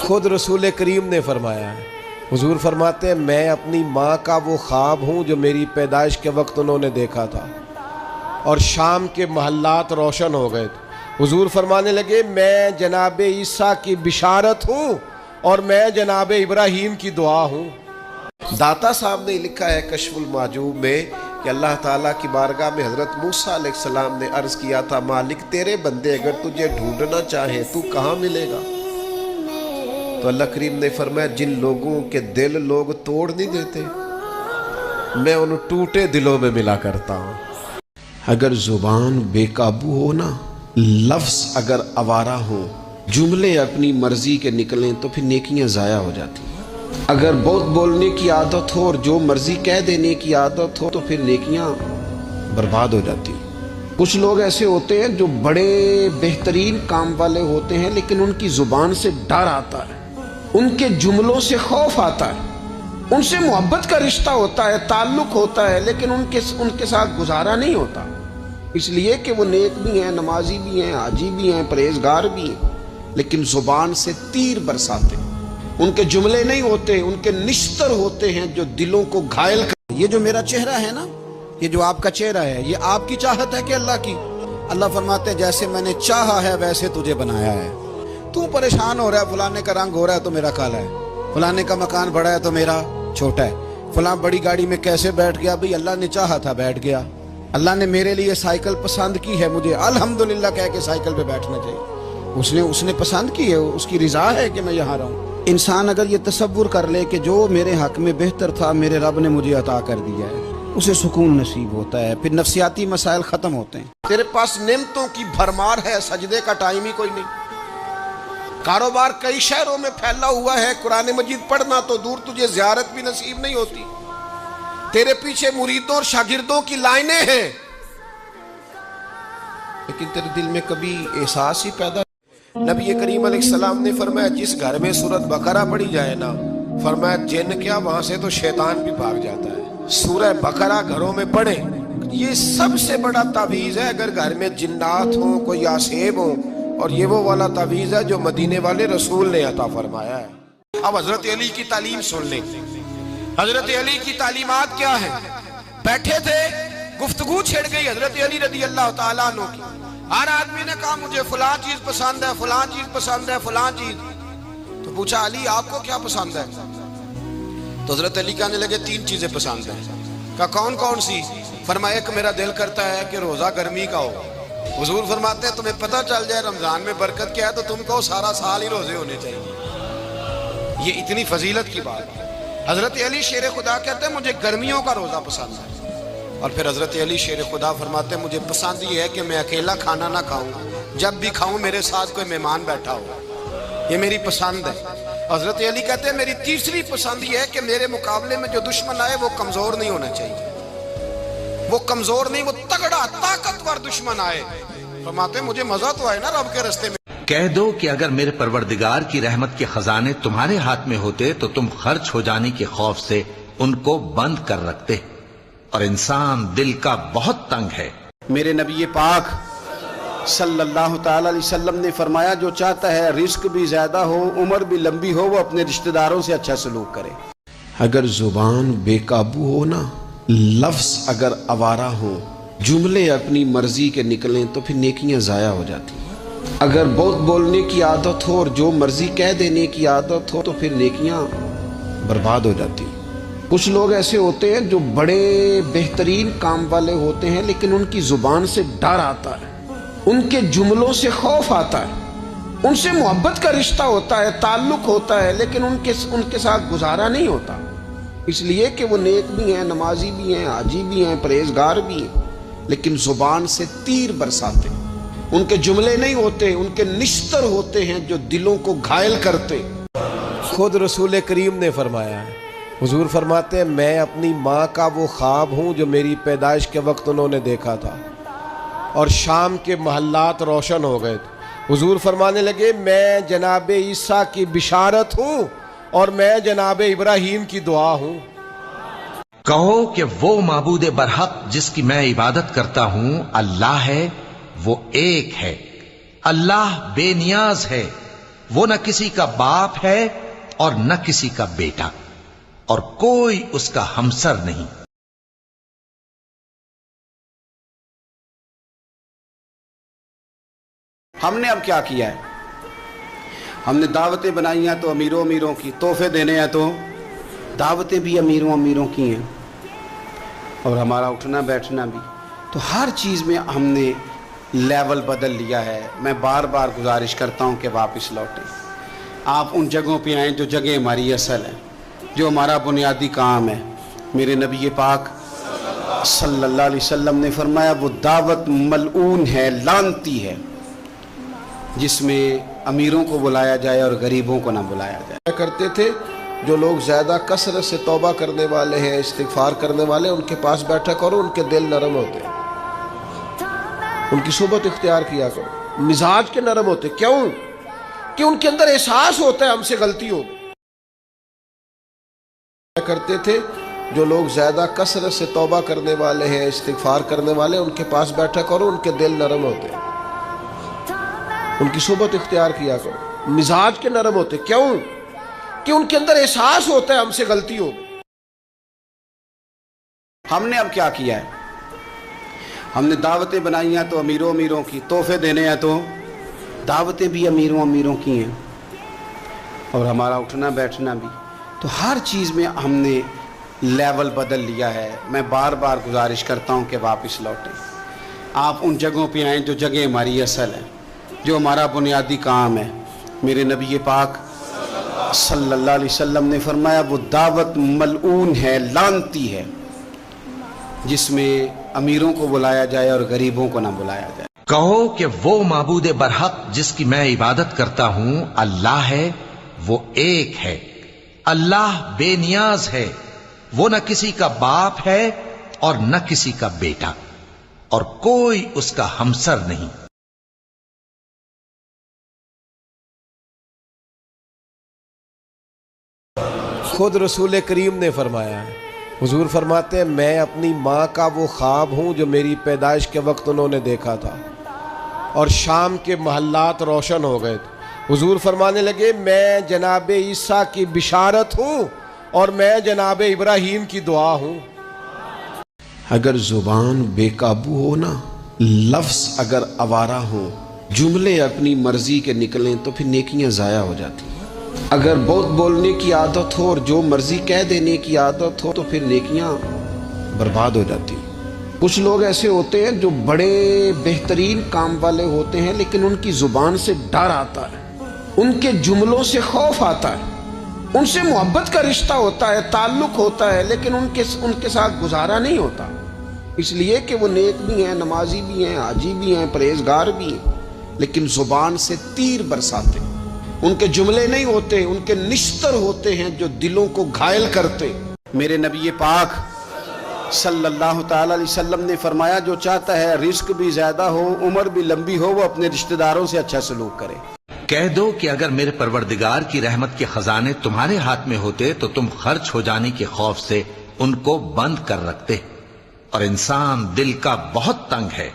खुद रसूल करीम ने फरमाया है। हुजूर फरमाते हैं मैं अपनी माँ का वो ख्वाब हूँ जो मेरी पैदाइश के वक्त उन्होंने देखा था और शाम के महल्लात रोशन हो गए थे। हुजूर फरमाने लगे मैं जनाब ईसा की बिशारत हूँ और मैं जनाब इब्राहीम की दुआ हूँ। दाता साहब ने लिखा है कश्फुल माजूब में कि अल्लाह ताला की बारगाह में हज़रत मूसा अलैहिस्सलाम ने अर्ज़ किया था, मालिक तेरे बंदे अगर तुझे ढूंढना चाहे तू कहाँ मिलेगा? तो अल्लाह करीम ने फरमाया जिन लोगों के दिल लोग तोड़ नहीं देते मैं उन टूटे दिलों में मिला करता हूँ। अगर जुबान बेकाबू हो ना, लफ्ज़ अगर आवारा हो, जुमले अपनी मर्जी के निकलें तो फिर नेकियां ज़ाया हो जाती हैं। अगर बहुत बोलने की आदत हो और जो मर्जी कह देने की आदत हो तो फिर नेकियां बर्बाद हो जाती हैं। कुछ लोग ऐसे होते हैं जो बड़े बेहतरीन काम वाले होते हैं लेकिन उनकी जुबान से डर आता है, उनके जुमलों से खौफ आता है, उनसे मोहब्बत का रिश्ता होता है, ताल्लुक होता है, लेकिन उनके साथ गुजारा नहीं होता, इसलिए कि वो नेक भी हैं, नमाजी भी हैं, हाजी भी हैं, परहेजगार भी हैं, लेकिन जुबान से तीर बरसाते हैं। उनके जुमले नहीं होते, उनके निश्तर होते हैं जो दिलों को घायल कर। ये जो मेरा चेहरा है ना, ये जो आपका चेहरा है, ये आपकी चाहत है कि अल्लाह की? अल्लाह फरमाते हैं जैसे मैंने चाहा है वैसे तुझे बनाया है। तू परेशान हो रहा है, फलाने का रंग हो रहा है तो मेरा काला है, फलाने का मकान बड़ा है तो मेरा छोटा है, फलां बड़ी गाड़ी में कैसे बैठ गया? भाई अल्लाह ने चाहा था बैठ गया। अल्लाह ने मेरे लिए साइकिल पसंद की है, मुझे अल्हम्दुलिल्लाह कह के साइकिल पे बैठना चाहिए। उसने पसंद की है, उसकी रिजा है कि मैं यहाँ रहूँ। इंसान अगर ये तसव्वुर कर ले कि जो मेरे हक में बेहतर था मेरे रब ने मुझे अता कर दिया है, उसे सुकून नसीब होता है, फिर नफसियाती मसाइल खत्म होते हैं। तेरे पास नेमतों की भरमार है, सजदे का टाइम ही कोई नहीं, कारोबार कई शहरों में फैला हुआ है, कुरान मजीद पढ़ना तो दूर तुझे ज़ियारत भी नसीब नहीं होती, तेरे पीछे मुरीदों और शागिर्दों की लाइनें हैं, लेकिन तेरे दिल में कभी एहसास ही पैदा। नबी करीम अलैहिस्सलाम ने फरमाया जिस घर में सूरत बकरा पढ़ी जाए ना, फरमाया जिन क्या वहां से तो शैतान भी भाग जाता है। सूरह बकरा घरों में पढ़े, ये सबसे बड़ा तावीज़ है। अगर घर में जिन्नात हो, कोई आसेब हो, और ये वो वाला तावीज़ है जो मदीने वाले रसूल ने अता फरमाया है। अब हजरत अली की तालीम सुन लें। हजरत अली की तालीमात क्या है? बैठे थे, गुफ्तगू छिड़ गई हजरत अली रदी अल्लाह तआला अन्हु की। हर आदमी ने कहा मुझे फलां चीज पसंद है, फलां चीज पसंद है, फलां चीज। तो पूछा अली आपको क्या पसंद है? तो हजरत अली कहने लगे 3 चीजें पसंद है। कहा कौन कौन सी? फरमाया एक मेरा दिल करता है कि रोजा गर्मी का हो। हुजूर फरमाते हैं तुम्हें पता चल जाए रमजान में बरकत क्या है तो तुम कहो सारा साल ही रोजे होने चाहिए। ये इतनी फजीलत की बात है। हजरत अली शेर खुदा कहते हैं मुझे गर्मियों का रोजा पसंद है। और फिर हजरत अली शेर खुदा फरमाते हैं मुझे पसंद ये है कि मैं अकेला खाना ना खाऊं, जब भी खाऊं मेरे साथ कोई मेहमान बैठा हो, ये मेरी पसंद है। हजरत अली कहते हैं मेरी तीसरी पसंद ये है कि मेरे मुकाबले में जो दुश्मन आए वो कमजोर नहीं होना चाहिए, वो कमजोर नहीं, वो तगड़ा ताकतवर दुश्मन आए। फरमाते मुझे मजा तो आए ना रब के रास्ते में। कह दो कि अगर मेरे परवरदिगार की रहमत के खजाने तुम्हारे हाथ में होते तो तुम खर्च हो जाने के खौफ से उनको बंद कर रखते, और इंसान दिल का बहुत तंग है। मेरे नबी पाक सल्लल्लाहु ताला अलैहि वसल्लम ने फरमाया जो चाहता है रिस्क भी ज्यादा हो, उम्र भी लंबी हो, वो अपने रिश्तेदारों से अच्छा सलूक करे। अगर जुबान बेकाबू हो ना, लफ्ज़ अगर आवारा हो, जुमले अपनी मर्जी के निकलें तो फिर नेकियां ज़ाया हो जाती हैं। अगर बहुत बोलने की आदत हो और जो मर्जी कह देने की आदत हो तो फिर नेकियां बर्बाद हो जाती हैं। कुछ लोग ऐसे होते हैं जो बड़े बेहतरीन काम वाले होते हैं लेकिन उनकी जुबान से डर आता है, उनके जुमलों से खौफ आता है, उनसे मोहब्बत का रिश्ता होता है, ताल्लुक होता है, लेकिन उनके साथ गुजारा नहीं होता, इसलिए कि वो नेक भी हैं, नमाजी भी हैं, हाजी भी हैं, परहेजगार भी हैं, लेकिन जुबान से तीर बरसाते। उनके जुमले नहीं होते, उनके निश्तर होते हैं जो दिलों को घायल करते। खुद रसूल करीम ने फरमाया है, हुजूर फरमाते हैं मैं अपनी माँ का वो ख्वाब हूँ जो मेरी पैदाइश के वक्त उन्होंने देखा था और शाम के महल्लात रोशन हो गए थे। हुजूर फरमाने लगे मैं जनाब ईसा की बिशारत हूँ और मैं जनाब इब्राहीम की दुआ हूँ। कहो कि वो माबूद बरहक जिसकी मैं इबादत करता हूँ अल्लाह है, वो एक है, अल्लाह बेनियाज है, وہ نہ کسی کا باپ ہے اور نہ کسی کا بیٹا، اور کوئی اس کا ہمسر نہیں۔ ہم نے اب کیا کیا ہے؟ ہم نے دعوتیں بنائی ہیں تو امیروں کی، تحفے دینے ہیں تو دعوتیں بھی امیروں کی ہیں، اور ہمارا اٹھنا بیٹھنا بھی۔ تو ہر چیز میں ہم نے لیول بدل لیا ہے۔ میں بار بار گزارش کرتا ہوں کہ واپس لوٹیں، آپ ان جگہوں پہ آئیں جو جگہ ہماری اصل ہے، جو ہمارا بنیادی کام ہے۔ میرے نبی پاک صلی اللہ علیہ وسلم نے فرمایا وہ دعوت ملعون ہے، لعنتی ہے، جس میں امیروں کو بلایا جائے اور غریبوں کو نہ بلایا جائے۔ کرتے تھے جو لوگ زیادہ کثرت سے توبہ کرنے والے ہیں، استغفار کرنے والے، ان کے پاس بیٹھا کرو، ان کے دل نرم ہوتے ہیں، ان کی صحبت اختیار کیا کرو، مزاج کے نرم ہوتے۔ کیوں؟ کہ ان کے اندر احساس ہوتا ہے ہم سے غلطی ہو گئی۔ کرتے تھے جو لوگ زیادہ کثرت سے توبہ کرنے والے ہیں، استغفار کرنے والے، ان کے پاس بیٹھا کرو، ان کے دل نرم ہوتے ہیں، ان کی صحبت اختیار کیا کرو، مزاج کے نرم ہوتے۔ کیوں؟ کہ ان کے اندر احساس ہوتا ہے ہم سے غلطی ہو گئی۔ ہم نے اب کیا کیا ہے؟ ہم نے دعوتیں بنائی ہیں تو امیروں کی، تحفے دینے ہیں تو دعوتیں بھی امیروں کی ہیں، اور ہمارا اٹھنا بیٹھنا بھی۔ تو ہر چیز میں ہم نے لیول بدل لیا ہے۔ میں بار بار گزارش کرتا ہوں کہ واپس لوٹیں، آپ ان جگہوں پہ آئیں جو جگہ ہماری اصل ہے، جو ہمارا بنیادی کام ہے۔ میرے نبی پاک صلی اللہ علیہ وسلم نے فرمایا وہ دعوت ملعون ہے، لعنتی ہے، جس میں امیروں کو بلایا جائے اور غریبوں کو نہ بلایا جائے۔ کہو کہ وہ معبود برحق جس کی میں عبادت کرتا ہوں اللہ ہے، وہ ایک ہے، اللہ بے نیاز ہے، وہ نہ کسی کا باپ ہے اور نہ کسی کا بیٹا، اور کوئی اس کا ہمسر نہیں۔ خود رسول کریم نے فرمایا ہے، حضور فرماتے ہیں میں اپنی ماں کا وہ خواب ہوں جو میری پیدائش کے وقت انہوں نے دیکھا تھا، اور شام کے محلات روشن ہو گئے تھے۔ حضور فرمانے لگے میں جناب عیسیٰ کی بشارت ہوں اور میں جناب ابراہیم کی دعا ہوں۔ اگر زبان بے قابو ہو نا، لفظ اگر آوارہ ہو، جملے اپنی مرضی کے نکلیں تو پھر نیکیاں ضائع ہو جاتی ہیں۔ اگر بہت بولنے کی عادت ہو اور جو مرضی کہہ دینے کی عادت ہو تو پھر نیکیاں برباد ہو جاتی ہیں۔ کچھ لوگ ایسے ہوتے ہیں جو بڑے بہترین کام والے ہوتے ہیں، لیکن ان کی زبان سے ڈر آتا ہے، ان کے جملوں سے خوف آتا ہے، ان سے محبت کا رشتہ ہوتا ہے، تعلق ہوتا ہے، لیکن ان کے ساتھ گزارا نہیں ہوتا، اس لیے کہ وہ نیک بھی ہیں، نمازی بھی ہیں، حاجی بھی ہیں، پرہیزگار بھی ہیں، لیکن زبان سے تیر برساتے۔ ان کے جملے نہیں ہوتے، ان کے نشتر ہوتے ہیں جو دلوں کو گھائل کرتے۔ میرے نبی پاک صلی اللہ تعالی علیہ وسلم نے فرمایا جو چاہتا ہے رزق بھی زیادہ ہو، عمر بھی لمبی ہو، وہ اپنے رشتہ داروں سے اچھا سلوک کرے۔ کہہ دو کہ اگر میرے پروردگار کی رحمت کے خزانے تمہارے ہاتھ میں ہوتے تو تم خرچ ہو جانے کے خوف سے ان کو بند کر رکھتے، اور انسان دل کا بہت تنگ ہے۔